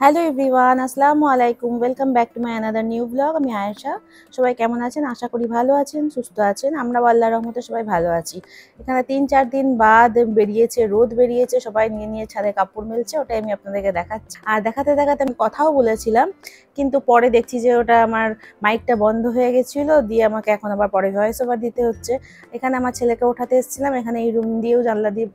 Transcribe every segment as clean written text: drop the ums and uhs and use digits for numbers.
Hello everyone, আসসালামু আলাইকুম। Welcome back to my another new blog. আমি আয়েশা। সবাই কেমন আছেন? আশা করি ভালো আছেন, সুস্থ আছেন। আমরাও আল্লাহর রহমতে সবাই ভালো আছি। এখানে ৩-৪ দিন বাদ বেরিয়েছে, রোদ বেরিয়েছে, সবাই নিয়ে ছাদে কাপড় মেলছে, ওটাই আমি আপনাদেরকে দেখাচ্ছি। আর দেখাতে দেখাতে আমি কথাও বলেছিলাম, কিন্তু পরে দেখছি যে ওটা আমার মাইকটা বন্ধ হয়ে গেছিলো, দিয়ে আমাকে এখন আবার পরে ভয়েস ওভার দিতে হচ্ছে। এখানে আমার ছেলেকে ওঠাতে এসেছিলাম, এখানে এই রুম দিয়েও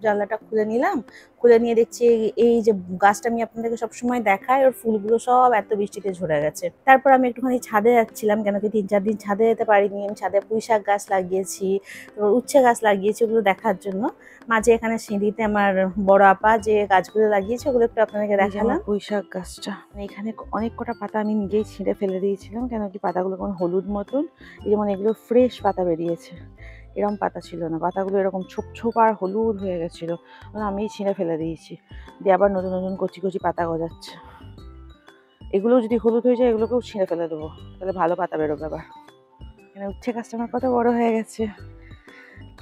জানলাটা খুলে নিলাম। খুলে নিয়ে দেখছি এই যে গাছটা আমি আপনাদেরকে সবসময় দেখাই, ওর ফুলগুলো সব এত বৃষ্টিতে ঝরে গেছে। তারপর আমি একটুখানি ছাদে যাচ্ছিলাম, কেন কি ৩-৪ দিন ছাদে যেতে পারিনি। আমি ছাদে পুঁইশাক গাছ লাগিয়েছি, তারপর উচ্ছে গাছ লাগিয়েছি, ওগুলো দেখার জন্য। মাঝে এখানে সিঁড়িতে আমার বড় আপা যে গাছগুলো লাগিয়েছে ওগুলো একটু আপনাদেরকে দেখালাম। পুঁইশাক গাছটা এখানে অনেক কটা পাতা আমি নিজেই ছিঁড়ে ফেলে দিয়েছিলাম, কেন কি পাতাগুলো কোনো হলুদ মতন, এই যেমন এগুলো ফ্রেশ পাতা বেরিয়েছে, এরকম পাতা ছিল না, পাতাগুলো এরকম ছোপ ছোপ আর হলুদ হয়ে গেছিলো, আমি ছিঁড়ে ফেলে দিয়েছি। দিয়ে আবার নতুন নতুন কচি কচি পাতা গজাচ্ছে। এগুলো যদি হলুদ হয়ে যায় এগুলোকেও ছিঁড়ে ফেলে দেবো, তাহলে ভালো পাতা বেরোবে আবার। এখানে উচ্ছে গাছটা আমার কত বড় হয়ে গেছে।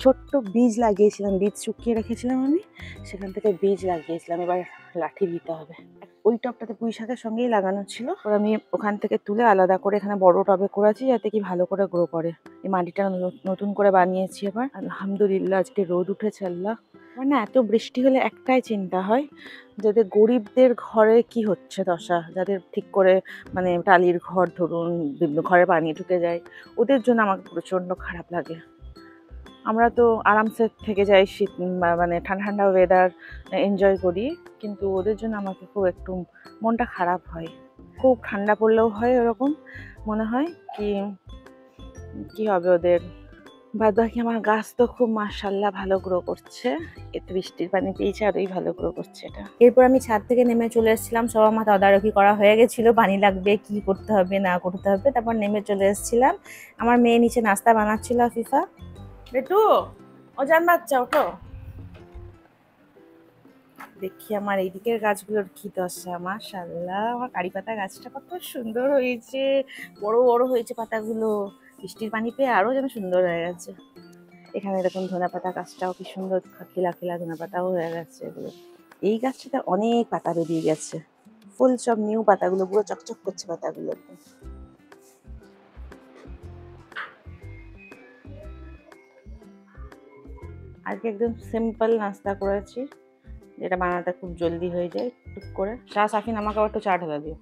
ছোট্ট বীজ লাগিয়েছিলাম, বীজ শুকিয়ে রেখেছিলাম আমি, সেখান থেকে বীজ লাগিয়েছিলাম। এবার লাঠি দিতে হবে। ওই টবটাতে পুঁই শাকের সঙ্গেই লাগানো ছিল, ওর আমি ওখান থেকে তুলে আলাদা করে এখানে বড় টবে করেছি, যাতে কি ভালো করে গ্রো করে। এই মাটিটা নতুন করে বানিয়েছি এবার। আলহামদুলিল্লাহ আজকে রোদ উঠেছে। আল্লাহ, আমার না এত বৃষ্টি হলে একটাই চিন্তা হয়, যাদের গরিবদের ঘরে কি হচ্ছে দশা, যাদের ঠিক করে মানে টালির ঘর ধরুন, ঘরে পানি ঢুকে যায়, ওদের জন্য আমাকে প্রচণ্ড খারাপ লাগে। আমরা তো আরামসে থেকে যাই, শীত মানে ঠান্ডা ঠান্ডা ওয়েদার এনজয় করি, কিন্তু ওদের জন্য আমাকে খুব একটু মনটা খারাপ হয়। খুব ঠান্ডা পড়লেও হয় ওরকম মনে হয় কি কি হবে ওদের। বাদ বাকি আমার গাছ তো খুব মাশাআল্লাহ ভালো গ্রো করছে, এতে বৃষ্টির পানি পেয়েছে আরই ভালো গ্রো করছে এটা। এরপর আমি ছাদ থেকে নেমে চলে এসেছিলাম, সব আমার তদারকি করা হয়ে গেছিল, পানি লাগবে, কি করতে হবে না করতে হবে। তারপর নেমে চলে এসেছিলাম। আমার মেয়ে নিচে নাস্তা বানাচ্ছিল, আফিফা। বেটু, অজান বাচ্চা ওঠো। দেখি আমার এইদিকের গাছগুলোর কি দশা। মাশাআল্লাহ, আমার কারি পাতা গাছটা কত সুন্দর হয়েছে, বড় বড় হয়েছে পাতাগুলো, বৃষ্টির পানি পেয়ে আরো যেন সুন্দর হয়ে গেছে। এখানে দেখুন ধনে পাতা গাছটাও কি সুন্দর, খিলা খিলা ধনে পাতাও হয়ে গেছে এগুলো। এই গাছটাতে অনেক পাতা বেরিয়ে গেছে, ফুল সব নিউ পাতাগুলো পুরো চকচক করছে পাতাগুলো। আজকে একদম সিম্পল নাস্তা করেছি, যেটা বানাতে খুব জলদি হয়ে যায় টুক করে। সাফিন আমাকে আবার একটু চা ঢেলে দিও।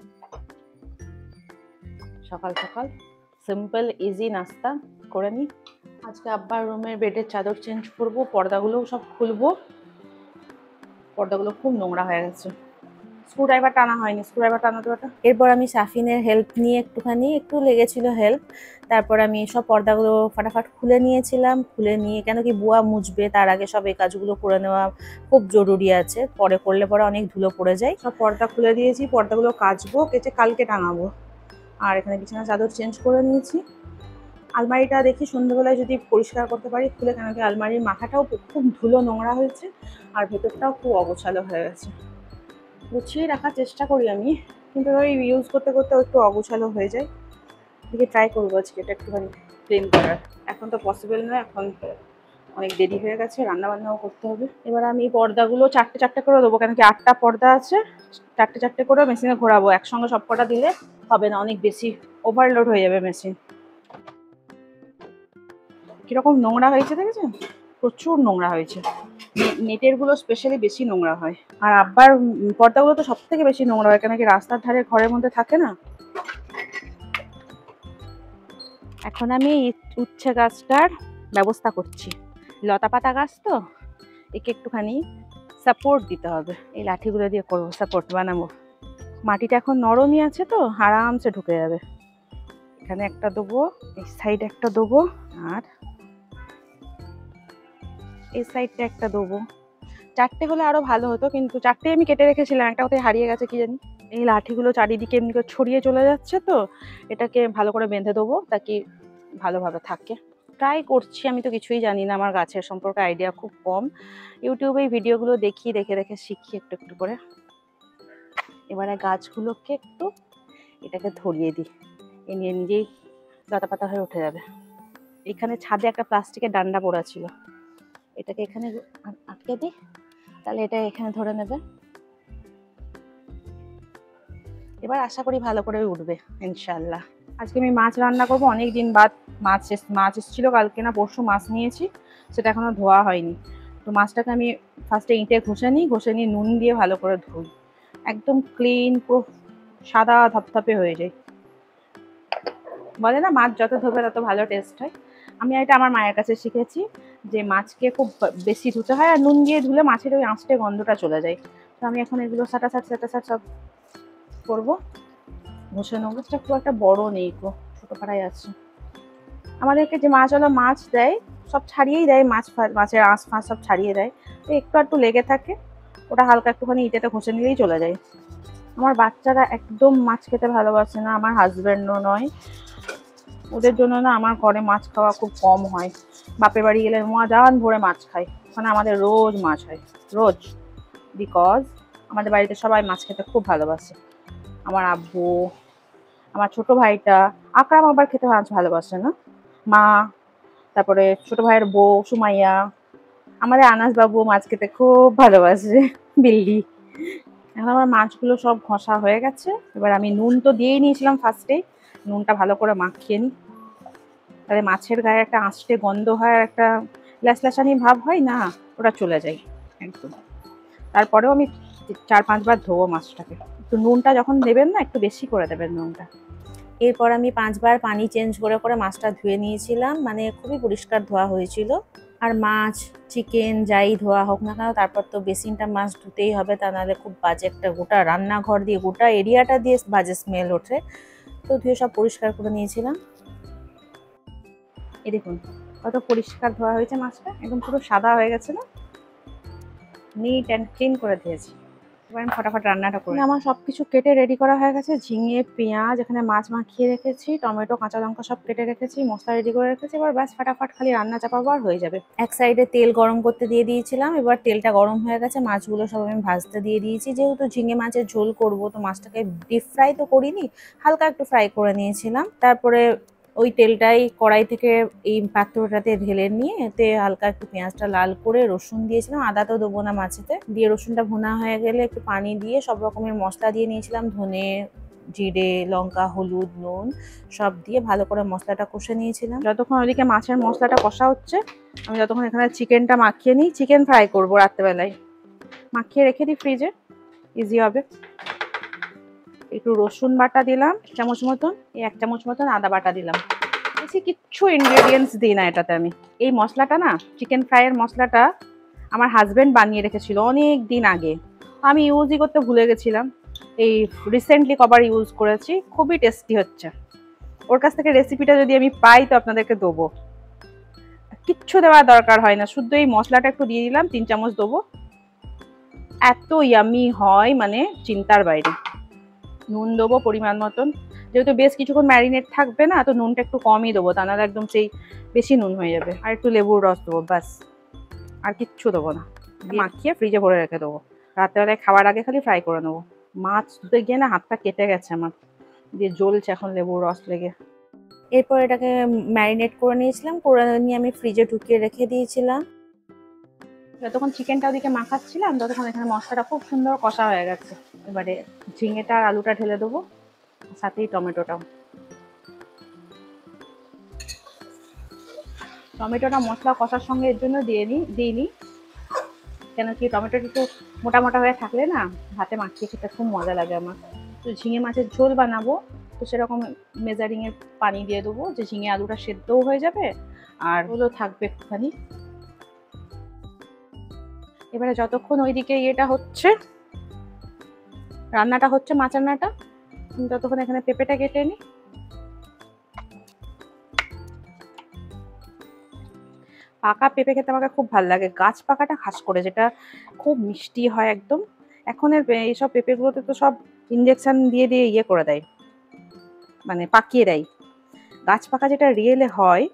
সকাল সকাল সিম্পল ইজি নাস্তা করে নিই। আজকে আব্বার রুমের বেডের চাদর চেঞ্জ করব, পর্দাগুলোও সব খুলবো। পর্দাগুলো খুব নোংরা হয়ে গেছে, স্ক্রুড্রাইভার টানা হয়নি, স্ক্রুড্রাইভার টানাতে ওটা। এরপর আমি সাফিনের হেল্প নিয়ে একটু লেগেছিল হেল্প। তারপর আমি সব পর্দাগুলো ফাটাফাট খুলে নিয়েছিলাম। খুলে নিয়ে, কেন কি বুয়া মুছবে, তার আগে সব এই কাজগুলো করে নেওয়া খুব জরুরি আছে, পরে করলে পরে অনেক ধুলো পড়ে যায়। সব পর্দা খুলে দিয়েছি, পর্দাগুলো কাচবো, কেচে কালকে টাঙাবো। আর এখানে বিছানা চাদর চেঞ্জ করে নিয়েছি। আলমারিটা দেখি সন্ধ্যেবেলায় যদি পরিষ্কার করতে পারি খুলে, কেন কি আলমারির মাথাটাও খুব ধুলো নোংরা হয়েছে, আর ভেতরটাও খুব অগোছালো হয়ে গেছে। গুছিয়ে রাখার চেষ্টা করি আমি, কিন্তু ওই ইউজ করতে করতে একটু অগোছালো হয়ে যায়। দেখে ট্রাই করবো আজকে এটা একটুখানি ক্লিন করার। এখন তো পসিবল নয়, এখন অনেক দেরি হয়ে গেছে, রান্না বান্নাও করতে হবে। এবার আমি পর্দাগুলো চারটে চারটে করে দেবো, কেন কি 8টা পর্দা আছে, চারটে চারটে করে মেশিনে ঘোরাবো। একসঙ্গে সব কটা দিলে হবে না, অনেক বেশি ওভারলোড হয়ে যাবে মেশিন। কিরকম নোংরা হয়েছে দেখেছেন, প্রচুর নোংরা হয়েছে। নেটের গুলো স্পেশালি বেশি নোংরা হয়, আর আব্বার পর্দাগুলো তো সব থেকে বেশি নোংরা হয়, কেন কি রাস্তার ধারে ঘরের মধ্যে থাকে না। এখন আমি উচ্ছে গাছটার ব্যবস্থা করছি, লতা পাতা গাছ তো, একে একটুখানি সাপোর্ট দিতে হবে। এই লাঠিগুলো দিয়ে করবো, সাপোর্ট বানাবো। মাটিটা এখন নরমই আছে তো, আরামসে ঢুকে যাবে। এখানে একটা দেবো, এই সাইডে একটা দেবো, আর এই সাইডটা একটা দেবো। চারটে হলে আরো ভালো হতো, কিন্তু চারটে আমি কেটে রেখেছিলাম, একটা কোথায় হারিয়ে গেছে কি জানি। এই লাঠিগুলো চারিদিকে এমনি করে ছড়িয়ে চলে যাচ্ছে তো, এটাকে ভালো করে বেঁধে দেবো, তাকে ভালোভাবে থাকে। ট্রাই করছি, আমি তো কিছুই জানি না, আমার গাছের সম্পর্কে আইডিয়া খুব কম। ইউটিউবে এই ভিডিওগুলো দেখে দেখে শিখি একটু একটু করে। এবারে গাছগুলোকে একটু এটাকে ধরিয়ে দিই, এ নিয়ে নিজেই লতা পাতা হয়ে উঠে যাবে। এখানে ছাদে একটা প্লাস্টিকের ডান্ডা পড়া ছিল, এটাকে এখানে আটকে দিই, তাহলে এটা এখানে ধরে নেবে। এবার আশা করি ভালো করে উঠবে ইনশাল্লাহ। আজকে আমি মাছ রান্না করবো, অনেক দিন বাদ মাছ এসেছিল, কালকে না পরশু মাছ নিয়েছি, সেটা এখনো ধোয়া হয়নি। তো মাছটাকে আমি ফার্স্টে ইঁটে ঘষে নিই, নুন দিয়ে ভালো করে ধুই, একদম ক্লিন পুরো সাদা ধপধপে হয়ে যায়। বলে না মাছ যত ধোবে তত ভালো টেস্ট হয়। আমি এটা আমার মায়ের কাছে শিখেছি যে মাছকে খুব বেশি ধুতে হয়, আর নুন দিয়ে ধুলে মাছের ওই আঁচটে গন্ধটা চলে যায়। তো আমি এখন এগুলো সাটাসাট সব করবো, ঘষে নেবো। খুব একটা বড় নেই গো, ছোটো পাড়ায় আছে। আমাদেরকে যে মাছওয়ালা মাছ দেয় সব ছাড়িয়েই দেয়, মাছের আঁশ ফাঁস সব ছাড়িয়ে দেয়, তো একটু লেগে থাকে, ওটা হালকা একটুখানি ইটেতে ঘষে নিলেই চলে যায়। আমার বাচ্চারা একদম মাছ খেতে ভালোবাসে না, আমার হাজব্যান্ডও নয়, ওদের জন্য না আমার ঘরে মাছ খাওয়া খুব কম হয়। বাপের বাড়ি গেলে মজান ভরে মাছ খাই, ওখানে আমাদের রোজ মাছ হয়, রোজ। বিকজ আমাদের বাড়িতে সবাই মাছ খেতে খুব ভালোবাসে। আমার আব্বু, আমার ছোট ভাইটা আকরাম আবার খেতে মাছ ভালোবাসে না, মা, তারপরে ছোট ভাইয়ের বউ সুমাইয়া, আমাদের আনাস বাবু মাছ খেতে খুব ভালোবাসে, বিল্লি। এখন আমার মাছগুলো সব ঘষা হয়ে গেছে, এবার আমি নুন তো দিয়েই নিয়েছিলাম ফার্স্টেই, নুনটা ভালো করে মাখিয়ে নিই, তাহলে মাছের গায়ে একটা আঁচটে গন্ধ হয়, আর একটা ল্যাসল্যাসানি ভাব হয় না, ওটা চলে যায় একদম। তারপরেও আমি 4-5 বার ধোবো মাছটাকে। একটু নুনটা যখন দেবেন না একটু বেশি করে দেবেন নুনটা। এরপর আমি 5 বার পানি চেঞ্জ করে মাছটা ধুয়ে নিয়েছিলাম, মানে খুবই পরিষ্কার ধোয়া হয়েছিল। আর মাছ চিকেন যাই ধোয়া হোক না কেন, তারপর তো বেসিনটা মাছ ধুতেই হবে, তা নাহলে খুব বাজে একটা গোটা রান্নাঘর দিয়ে গোটা এরিয়াটা দিয়ে বাজে স্মেল ওঠে। তো ধুয়ে সব পরিষ্কার করে নিয়েছিলাম। এই দেখুন কত পরিষ্কার ধোয়া হয়েছে মাছটা, একদম পুরো সাদা হয়ে গেছে না, নিট অ্যান্ড ক্লিন করে দিয়েছি। এবার আমি ফটাফট রান্নাটা করি। আমার সব কিছু কেটে রেডি করা হয়ে গেছে, ঝিঙে পেঁয়াজ, এখানে মাছ মাখিয়ে রেখেছি, টমেটো কাঁচা লঙ্কা সব কেটে রেখেছি, মশলা রেডি করে রেখেছি। এবার ব্যাস ফটাফট খালি রান্না চাপাবো আর হয়ে যাবে। এক সাইডে তেল গরম করতে দিয়ে দিয়েছিলাম, এবার তেলটা গরম হয়ে গেছে, মাছগুলো সব আমি ভাজতে দিয়ে দিয়েছি। যেহেতু ঝিঙে মাছের ঝোল করব, তো মাছটাকে ডিপ ফ্রাই তো করিনি, হালকা একটু ফ্রাই করে নিয়েছিলাম। তারপরে ওই তেলটাই কড়াই থেকে এই পাত্রটাতে ঢেলে নিয়ে এতে হালকা একটু পেঁয়াজটা লাল করে রসুন দিয়েছিলাম, আদা তো দেবো না মাছেতে, দিয়ে রসুনটা ভুনা হয়ে গেলে একটু পানি দিয়ে সব রকমের মশলা দিয়ে নিয়েছিলাম, ধনে জিরে লঙ্কা হলুদ নুন সব দিয়ে ভালো করে মশলাটা কষে নিয়েছিলাম। যতক্ষণ ওদিকে মাছের মশলাটা কষা হচ্ছে, আমি যতক্ষণ এখানে চিকেনটা মাখিয়ে নিই, চিকেন ফ্রাই করবো রাত্রেবেলায়, মাখিয়ে রেখে দিই ফ্রিজে, ইজি হবে। একটু রসুন বাটা দিলাম 1 চামচ মতন, এই 1 চামচ মতন আদা বাটা দিলাম। বেশি কিচ্ছু ইনগ্রেডিয়েন্টস দিই না এটাতে আমি। এই মশলাটা না, চিকেন ফ্রাইয়ের মশলাটা আমার হাজবেন্ড বানিয়ে রেখেছিল অনেক দিন আগে, আমি ইউজই করতে ভুলে গেছিলাম। এই রিসেন্টলি কবার ইউজ করেছি, খুবই টেস্টি হচ্ছে। ওর কাছ থেকে রেসিপিটা যদি আমি পাই তো আপনাদেরকে দেবো। কিচ্ছু দেওয়ার দরকার হয় না, শুধু এই মশলাটা একটু দিয়ে দিলাম, 3 চামচ দেবো, এত ইয়ামি হয় মানে চিন্তার বাইরে। নুন দেবো পরিমাণ মতন, যেহেতু বেশ কিছুক্ষণ ম্যারিনেট থাকবে না, তো নুনটা একটু কমই দেবো, তা নাহলে একদম সেই বেশি নুন হয়ে যাবে। আর একটু লেবুর রস দেবো, ব্যাস, আর কিচ্ছু দেবো না। মাখিয়ে ফ্রিজে ভরে রেখে দেবো, রাত্রেবেলায় খাওয়ার আগে খালি ফ্রাই করে নেবো। মাছ ধুতে গিয়ে না হাতটা কেটে গেছে আমার, দিয়ে জ্বলছে এখন লেবুর রস লেগে। এরপর এটাকে ম্যারিনেট করে নিয়েছিলাম, করে নিয়ে আমি ফ্রিজে ঢুকিয়ে রেখে দিয়েছিলাম। যতক্ষণ চিকেনটা ওদিকে মাখাচ্ছিলাম ততক্ষণ এখানে মশলাটা খুব সুন্দর কষা হয়ে গেছে। এবারে ঝিঙেটা আর আলুটা ঢেলে দেবো, সাথেই টমেটোটাও। টমেটোটা মশলা কষার সঙ্গে এর জন্য দিইনি, কেন কি টমেটোটা একটু মোটা মোটা হয়ে থাকলে না ভাতে মাখিয়ে খেতে খুব মজা লাগে আমার। তো ঝিঙে মাছের ঝোল বানাবো, তো সেরকম মেজারিংয়ের পানি দিয়ে দেবো, যে ঝিঙে আলুটা সেদ্ধও হয়ে যাবে আর হলো থাকবে একটুখানি। এবারে যতক্ষণ ওইদিকে ইয়েটা হচ্ছে, রান্নাটা হচ্ছে মাছ রান্নাটা, ততক্ষণ এখানে পেঁপেটা কেটে নিই। পাকা পেঁপে খেতে আমাকে খুব ভালো লাগে, গাছ পাকাটা খাস করে, যেটা খুব মিষ্টি হয় একদম। এখনের এইসব পেঁপেগুলোতে তো সব ইঞ্জেকশন দিয়ে ইয়ে করে দেয়, মানে পাকিয়ে দেয়। গাছ পাকা যেটা রিয়েলে হয়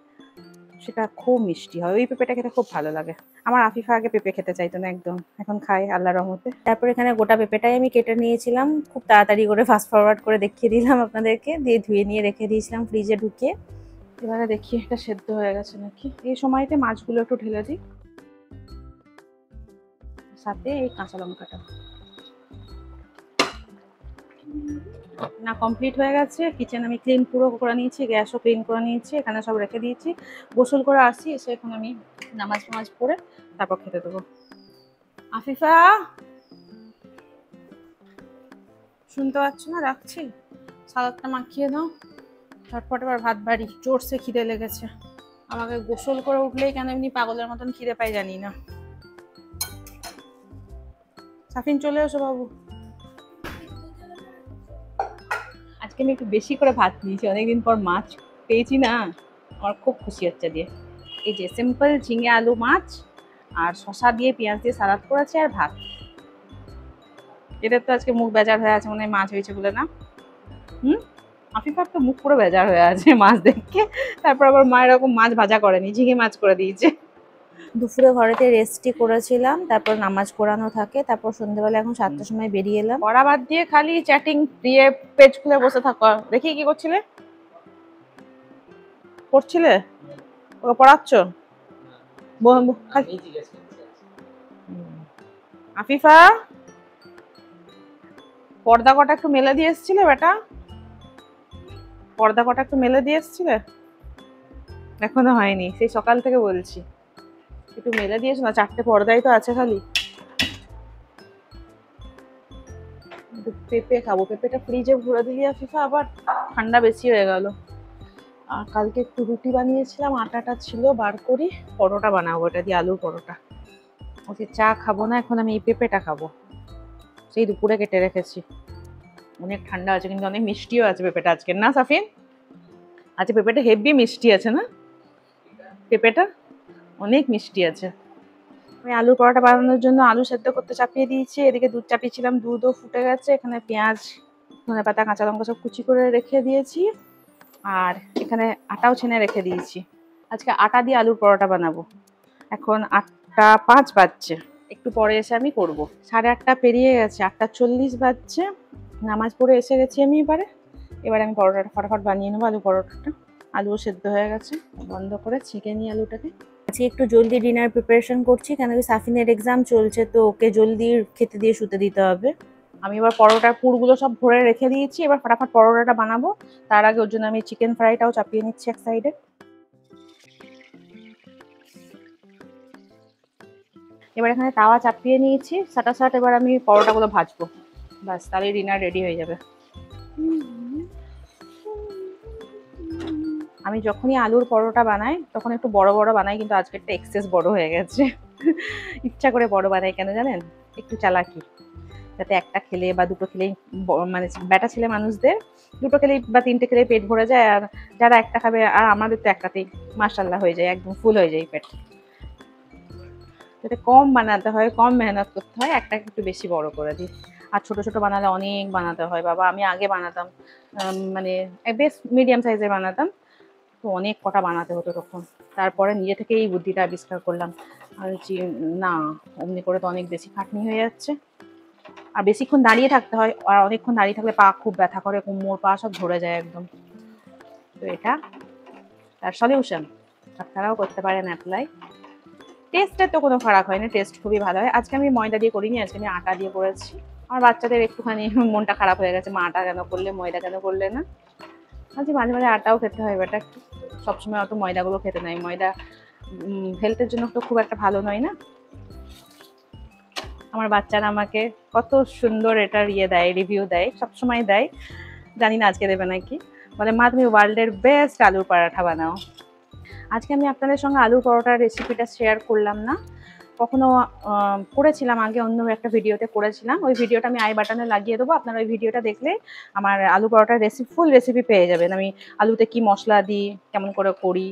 সেটা খুব মিষ্টি হয়, ওই পেঁপেটা খেতে খুব ভালো লাগে। আমার আফিফা আগে পেঁপে খেতে চাইতো না একদম, এখন খাই আল্লাহর রহমতে। তারপর এখানে গোটা পেঁপেটাই আমি কেটে নিয়েছিলাম, খুব তাড়াতাড়ি করে ফাস্ট ফরওয়ার্ড করে দেখিয়ে দিলাম আপনাদেরকে, দিয়ে ধুয়ে নিয়ে রেখে দিয়েছিলাম ফ্রিজে ঢুকিয়ে। এবারে দেখি এটা সেদ্ধ হয়ে গেছে নাকি। এই সময়তে মাছগুলো একটু ঢেলে দিই, সাথে এই কাঁচা লঙ্কাটা। না কমপ্লিট হয়ে গেছে। কিচেন আমি ক্লিন পুরো করে নিয়েছি, গ্যাসও ক্লিন করে নিয়েছি, এখানে সব রেখে দিয়েছি। গোসল করে আসছি, এসে এখন আমি নামাজ ফামাজ পড়ে তারপর খেতে দেবো। আফিফা শুনতে পাচ্ছ না? রাখছি, সালাদটা মাখিয়ে দাও, ঝটপট এবার ভাত বাড়ি। জোরসে খিদে লেগেছে আমাকে। গোসল করে উঠলেই কেন এমনি পাগলের মতন খিদে পাই জানি না। সাফিন চলে এসো বাবু। আজকে আমি একটু বেশি করে ভাত নিয়েছি, অনেকদিন পর মাছ পেয়েছি না, আমার খুব খুশি হচ্ছে দিয়ে। এই যে সিম্পল ঝিঙে আলু মাছ আর শসা দিয়ে পেঁয়াজ দিয়ে সালাদ করেছে আর ভাত। এদের তো আজকে মুখ বেজার হয়ে আছে মনে হয় মাছ হয়েছে বলে না। আফিফার তো মুখ পুরো বেজার হয়ে আছে মাছ দেখে। তারপর আবার মা এরকম মাছ ভাজা করেনি, ঝিঙে মাছ করে দিয়েছে। দুপুরে ঘরেতে রেস্টই করেছিলাম, তারপর নামাজ পড়ানো থাকে, তারপর সন্ধ্যেবেলা এখন 7টার সময় বেরিয়ে এলাম। পড়া বাদ দিয়ে খালি চ্যাটিং দিয়ে পেজ খুলে বসে থাকো। দেখি কি করছিলে? পড়ছিলে? ওকে পড়াচ্ছ? আফিফা পর্দা কটা একটু মেলে দিয়ে এসছিলে বেটা? পর্দা কটা একটু মেলে দিয়ে এসছিলে? এখনো হয়নি, সেই সকাল থেকে বলছি একটু মেলে দিয়েছো না, 4টে পর্দাই তো আছে খালি। পেঁপে খাবো, পেঁপেটা ফ্রিজে ভরে দিলি আফিফা, আবার ঠান্ডা বেশি হয়ে গেল। আর কালকে একটু রুটি বানিয়েছিলাম, আটাটা ছিল বার করি, পরোটা বানাবো, এটা দিয়ে আলুর পরোটা। ওকে চা খাবো না এখন, আমি এই পেঁপেটা খাবো, সেই দুপুরে কেটে রেখেছি। অনেক ঠান্ডা আছে কিন্তু অনেক মিষ্টিও আছে পেঁপেটা আজকে, না সাফিন? আজকে পেঁপেটা হেভি মিষ্টি আছে না? পেঁপেটা অনেক মিষ্টি আছে। আমি আলুর পরোটা বানানোর জন্য আলু সেদ্ধ করতে চাপিয়ে দিয়েছি, এদিকে দুধ চাপিয়েছিলাম, দুধও ফুটে গেছে। এখানে পেঁয়াজ, ধনেপাতা, কাঁচা লঙ্কা সব কুচি করে রেখে দিয়েছি, আর এখানে আটাও ছেনে রেখে দিয়েছি। আজকে আটা দিয়ে আলুর পরোটা বানাবো। এখন 8টা 5 বাজছে, একটু পরে এসে আমি করব। 8:30 পেরিয়ে গেছে, 8:40 বাজছে। নামাজ পড়ে এসে গেছি আমি। এবারে আমি পরোটাটা ফটাফট বানিয়ে নেবো। আলু পরোটাটা, আলুও সেদ্ধ হয়ে গেছে, বন্ধ করে ছেঁকে নিই আলুটাকে। আজকে একটু জলদি ডিনার প্রিপারেশন করছি, কেন কি সাফিনের এক্সাম চলছে, তো ওকে জলদি খেতে দিয়ে শুতে দিতে হবে। আমি এবার পরোটার পুরগুলো সব ভরে রেখে দিয়েছি, এবার ফটাফট পরোটাটা বানাবো। তার আগে ওর জন্য আমি চিকেন ফ্রাইটাও চাপিয়ে নিচ্ছি এক সাইডে। এবার এখানে তাওয়া চাপিয়ে নিয়েছি সাটাসাট, এবার আমি পরোটাগুলো ভাজবো, ব্যাস তাহলে ডিনার রেডি হয়ে যাবে। আমি যখনই আলুর পরোটা বানাই তখন একটু বড় বড় বানাই, কিন্তু আজকে একটা এক্সেস বড় হয়ে গেছে। ইচ্ছা করে বড় বানাই কেন জানেন? একটু চালাকি, যাতে একটা খেলে বা দুটো খেলেই, মানে ব্যাটা ছেলে মানুষদের 2টো খেলেই বা 3টে খেলেই পেট ভরে যায়, আর যারা একটা খাবে, আর আমাদের তো একটাতেই মাশাআল্লাহ হয়ে যায়, একদম ফুল হয়ে যায় পেট। যাতে কম বানাতে হয়, কম মেহনত করতে হয়, একটা একটু বেশি বড় করে দিই। আর ছোট ছোট বানালে অনেক বানাতে হয় বাবা। আমি আগে বানাতাম, মানে বেশ মিডিয়াম সাইজের বানাতাম, তো অনেক কটা বানাতে হতো তখন। তারপরে নিজে থেকে এই বুদ্ধিটা আবিষ্কার করলাম, আর না, অমনি করে তো অনেক বেশি খাটনি হয়ে যাচ্ছে, আর বেশিক্ষণ দাঁড়িয়ে থাকতে হয়, আর অনেকক্ষণ দাঁড়িয়ে থাকলে পা খুব ব্যথা করে, কোমর পা সব ধরে যায় একদম। তো এটা তার সলিউশন, আপনারাও করতে পারেন অ্যাপ্লাই। টেস্টের তো কোনো ফারাক হয় না, টেস্ট খুবই ভালো হয়। আজকে আমি ময়দা দিয়ে করিনি, আজকে আমি আটা দিয়ে করেছি। আমার বাচ্চাদের একটুখানি মনটা খারাপ হয়ে গেছে, মা আটা কেন করলে, ময়দা কেন করলে না। আজকে মাঝে মাঝে আটাও খেতে হয় বেটা, সবসময় অত ময়দাগুলো খেতে নাই। ময়দা হেলথের জন্য তো খুব একটা ভালো নয় না। আমার বাচ্চারা আমাকে কত সুন্দর এটার দেয়, রিভিউ দেয়, সবসময় দেয়, জানি না আজকে দেবে নাকি। বলে মা তুমি ওয়ার্ল্ডের বেস্ট আলুর পরাঠা বানাও। আজকে আমি আপনাদের সঙ্গে আলুর পরোটার রেসিপিটা শেয়ার করলাম না, কখনো করেছিলাম আগে, অন্য একটা ভিডিওতে করেছিলাম। ওই ভিডিওটা আমি আই বাটনে লাগিয়ে দেবো, আপনারা ওই ভিডিওটা দেখলে আমার আলু পরোটার ফুল রেসিপি পেয়ে যাবেন। আমি আলুতে কি মশলা দিই, কেমন করে করি।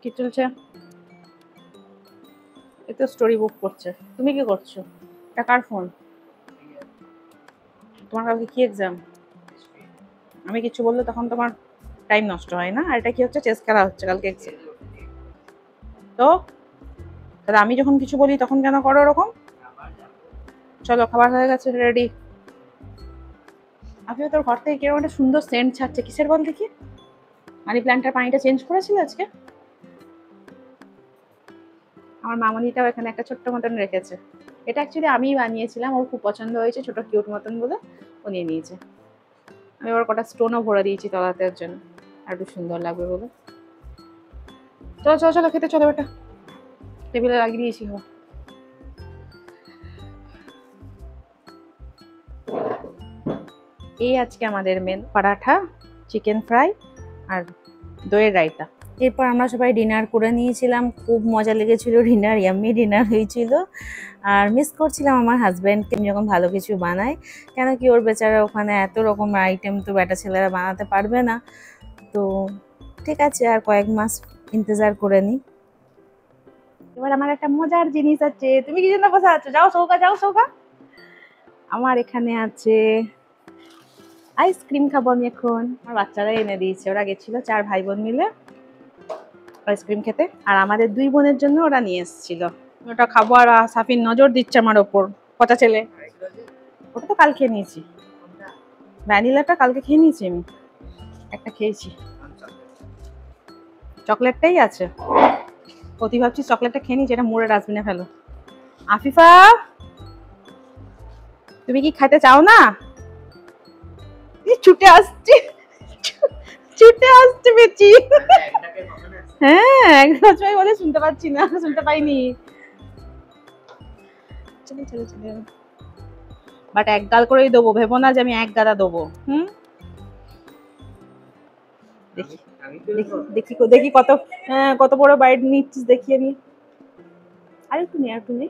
কি চলছে? এ তো স্টোরি বুক করছে। তুমি কি করছো? এটা কার ফোন? তোমার কালকে কি এক্সাম? আমি কিছু বললে তখন তোমার টাইম নষ্ট হয় না। আর এটা কি হচ্ছে? চেস খেলা হচ্ছে কালকে এক্সাম। তো তাহলে আমি যখন কিছু বলি তখন কেন করো ওরকম? চলো, খাবার হয়ে গেছে, রেডি। আপনি তোর ঘর থেকে কিরকম একটা সুন্দর সেন্ট ছাড়ছে, কিসের বল দেখি? মানি প্ল্যান্টের পানিটা চেঞ্জ করেছিল আজকে? আমার মামনিটাও এখানে একটা ছোট্ট মতন রেখেছে, এটা অ্যাকচুয়ালি আমিই বানিয়েছিলাম, ওর খুব পছন্দ হয়েছে, ছোট কিউট মতন বলে ও নিয়ে নিয়েছে। আমি ওর কটা স্টোনও ভরে দিয়েছি তলাতে ওর জন্য, আর একটু সুন্দর লাগবে বলে। চলো চলো চলো খেতে চলো, বেটা টেবিলে লাগিয়ে দিয়েছি। হওয়া এই আজকে আমাদের মেন পরাঠা, চিকেন ফ্রাই আর দইয়ের রায়তা। এরপর আমরা সবাই ডিনার করে নিয়েছিলাম, খুব মজা লেগেছিল ডিনার, ইয়াম্মি ডিনার হয়েছিল। আর মিস করছিলাম আমার হাজব্যান্ডকে যখন ভালো কিছু বানায়, কেন কি ওর বেচারা ওখানে এত রকম আইটেম তো বেটা ছেলেরা বানাতে পারবে না। তো ঠিক আছে, আর কয়েক মাস ইন্তজার করে নিই। এবার আমার একটা মজার জিনিস আছে। তুমি কি জন্য বসে আছো? যাও সৌকা, যাও সৌকা। আমার এখানে আছে আইসক্রিম, খাবো আমি এখন। আমার বাচ্চারা এনে দিয়েছে, ওরা গেছিল 4 ভাই বোন মিলে আইসক্রিম খেতে, আর আমাদের 2 বোনের জন্য ওরা নিয়ে এসেছিল। ওটা খাবো, আর সাফির নজর দিচ্ছে আমার ওপর, পচা ছেলে। ওটা তো কাল খেয়ে নিয়েছি, ভ্যানিলাটা কালকে খেয়ে নিয়েছি আমি, একটা খেয়েছি, চকলেটটাই আছে। অতি ভাবছি চকলেটটা খেয়ে নিয়েছি, এটা মুড়ে ডাস্টবিনে ফেলো। আফিফা, তুমি কি খাইতে চাও না? ছুটে আসছে, ছুটে আসছে বেচি। হ্যাঁ একদম বলে শুনতে পাচ্ছি না, শুনতে পাইনি। চলে চলে চলে, বাট এক গাল করেই দেবো, ভেবো না যে আমি এক গাদা দেবো। দেখি দেখি দেখি কত, হ্যাঁ কত বড় বাইট নিচ্ছিস দেখি আমি। আরে একটু নে, আর একটু নে।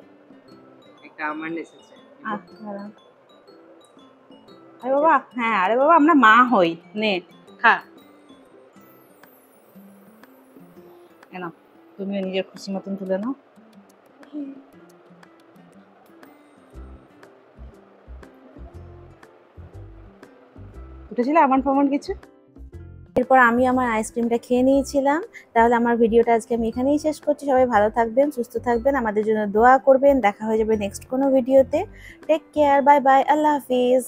আরে বাবা, হ্যাঁ আরে বাবা আমরা মা হই, নে খা। না তুমিও নিজের খুশি মতন তুলে নাও। উঠেছিল আমার ফমন কিছু। এরপর আমি আমার আইসক্রিমটা খেয়ে নিয়েছিলাম। তাহলে আমার ভিডিওটা আজকে আমি এখানেই শেষ করছি। সবাই ভালো থাকবেন, সুস্থ থাকবেন, আমাদের জন্য দোয়া করবেন। দেখা হয়ে যাবে নেক্সট কোনো ভিডিওতে। টেক কেয়ার, বাই বাই, আল্লাহ হাফিজ।